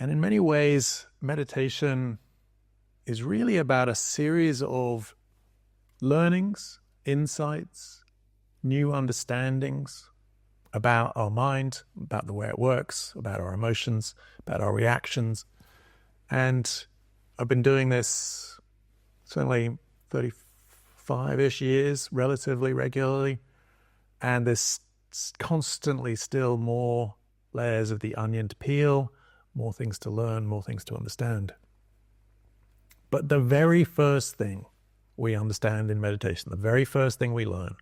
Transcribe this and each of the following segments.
And in many ways, meditation is really about a series of learnings, insights, new understandings about our mind, about the way it works, about our emotions, about our reactions. And I've been doing this certainly 35-ish years, relatively regularly. And there's constantly still more layers of the onion to peel, more things to learn, more things to understand. But the very first thing we understand in meditation, the very first thing we learn,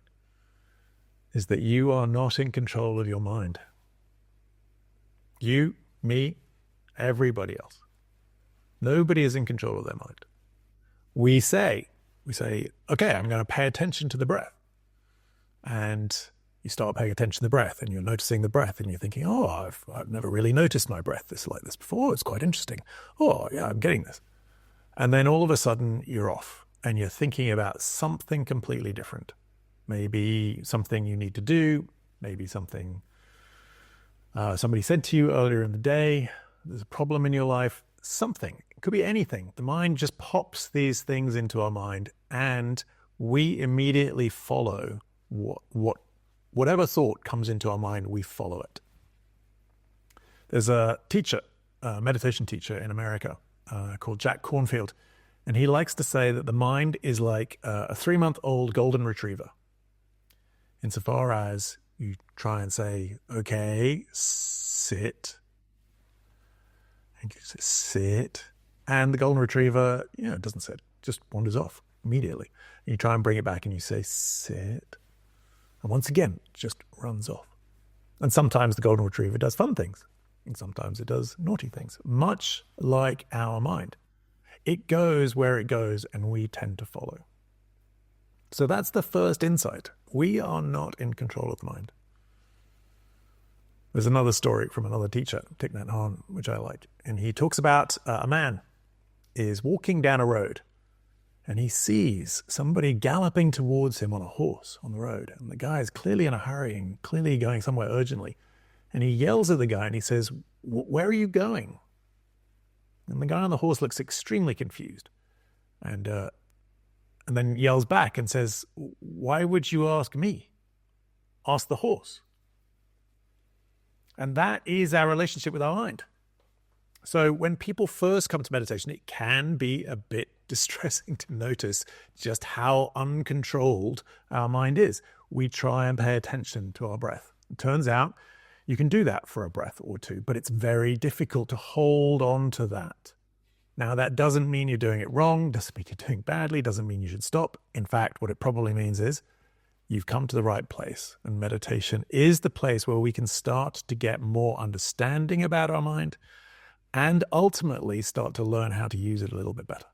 is that you are not in control of your mind. You, me, everybody else. Nobody is in control of their mind. We say, okay, I'm going to pay attention to the breath. And you start paying attention to the breath, and you're noticing the breath, and you're thinking, oh, I've never really noticed my breath like this before. It's quite interesting. Oh, yeah, I'm getting this. And then all of a sudden you're off, and you're thinking about something completely different. Maybe something you need to do, maybe something somebody said to you earlier in the day, there's a problem in your life, something. It could be anything. The mind just pops these things into our mind, and we immediately follow whatever thought comes into our mind, we follow it. There's a teacher, a meditation teacher in America called Jack Cornfield, and he likes to say that the mind is like a 3-month-old golden retriever. Insofar as you try and say, okay, sit, and you say, sit, and the golden retriever, doesn't sit, just wanders off immediately. And you try and bring it back and you say, sit, and once again, it just runs off. And sometimes the golden retriever does fun things, and sometimes it does naughty things, much like our mind. It goes where it goes, and we tend to follow. So that's the first insight. We are not in control of the mind. There's another story from another teacher, Thich Nhat Hanh, which I like. And he talks about a man is walking down a road, and he sees somebody galloping towards him on a horse on the road. And the guy is clearly in a hurry and clearly going somewhere urgently. And he yells at the guy and he says, where are you going? And the guy on the horse looks extremely confused. And then yells back and says, why would you ask me? Ask the horse. And that is our relationship with our mind. So when people first come to meditation, it can be a bit distressing to notice just how uncontrolled our mind is. We try and pay attention to our breath. It turns out you can do that for a breath or two, but it's very difficult to hold on to that. Now, that doesn't mean you're doing it wrong, doesn't mean you're doing badly, doesn't mean you should stop. In fact, what it probably means is you've come to the right place, and meditation is the place where we can start to get more understanding about our mind and ultimately start to learn how to use it a little bit better.